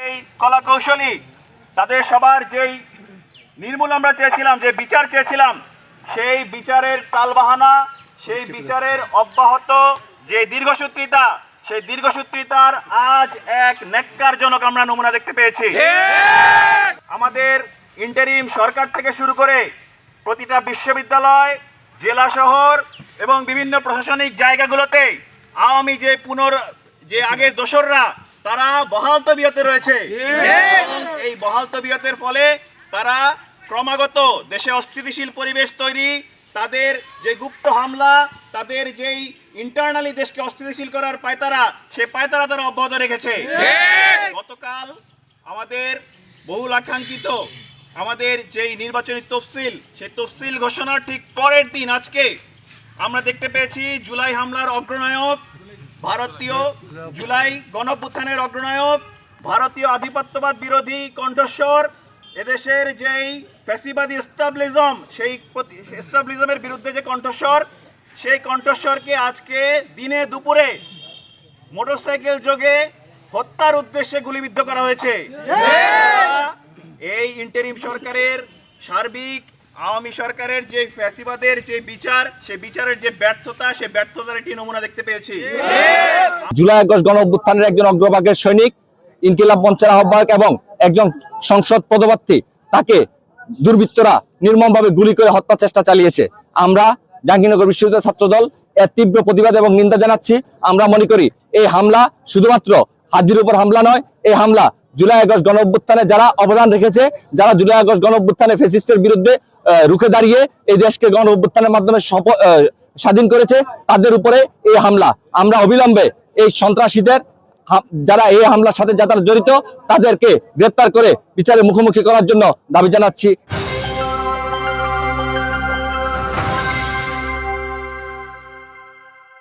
এই কলা কৌশলী তাদের সবার যেই নির্মূল আমরা চেয়েছিলাম, যে বিচার চেয়েছিলাম, সেই বিচারের টালবাহানা, সেই বিচারের অব্যাহত যে দীর্ঘসূত্রিতা, সেই দীর্ঘসূত্রিতার আজ এক ন্যাক্কারজনক আমরা নমুনা দেখতে পেয়েছি। আমাদের ইন্টারিম সরকার থেকে শুরু করে প্রতিটা বিশ্ববিদ্যালয়, জেলা শহর এবং বিভিন্ন প্রশাসনিক জায়গাগুলোতে আওয়ামী যে আগের দোসররা তারা বহাল তবিয়তে রয়েছে। এই বহাল তবিয়তের ফলে তারা ক্রমাগত দেশে অস্থিতিশীল পরিবেশ তৈরি, তাদের যে গুপ্ত হামলা, তাদের যেই ইন্টারনালি দেশকে অস্থিতিশীল করার পায়তারা, সেই পায়তারা তারা অব্যাহত রেখেছে। গতকাল আমাদের বহুল আকাঙ্ক্ষিত আমাদের যেই নির্বাচনী তফসিল, সেই তফসিল ঘোষণার ঠিক পরের দিন আজকে আমরা দেখতে পেয়েছি জুলাই হামলার অগ্রনায়ক, ভারতীয় জুলাই গণঅভ্যুত্থানের অগ্রনায়ক, ভারতীয় আধিপত্যবাদ বিরোধী কণ্ঠস্বর, এদেশের যেই ফ্যাসিবাদী এস্টাবলিজম, সেই এস্টাবলিজমের বিরুদ্ধে যে কণ্ঠস্বর, সেই কণ্ঠস্বরকে আজকে দিনে দুপুরে মোটরসাইকেল যোগে হত্যার উদ্দেশ্যে গুলিবিদ্ধ করা হয়েছে। এই ইন্টারিম সরকারের সার্বিক আওয়ামী সরকারের যে ফ্যাসিবাদের যে বিচার, সেই বিচারের যে ব্যর্থতা, সেই ব্যর্থতার একটি নমুনা দেখতে পেয়েছি। জুলাই আগস্ট গণ অভ্যুত্থানের একজন অগ্রভাগের সৈনিক, ইনকিলাব মঞ্চের আহ্বায়ক এবং একজন সংসদ পদপ্রার্থী, তাকে দুর্বৃত্তরা নির্মমভাবে গুলি করে হত্যা চেষ্টা চালিয়েছে। আমরা জাহাঙ্গীরনগর বিশ্ববিদ্যালয় ছাত্রদল এর তীব্র প্রতিবাদ এবং নিন্দা জানাচ্ছি। আমরা মনে করি এই হামলা শুধুমাত্র হাজির উপর হামলা নয়, এই হামলা জুলাই আগস্ট গণ অভ্যুত্থানে যারা অবদান রেখেছে, যারা জুলাই আগস্ট গণ অভ্যুত্থানে ফ্যাসিস্টের বিরুদ্ধে রুখে দাঁড়িয়ে এই দেশকে গণ অভ্যুত্থানের মাধ্যমে স্বাধীন করেছে, তাদের উপরে এই হামলা। আমরা অবিলম্বে এই সন্ত্রাসীদের, যারা এই হামলার সাথে যারা জড়িত, তাদেরকে গ্রেপ্তার করে বিচারের মুখোমুখি করার জন্য দাবি জানাচ্ছি।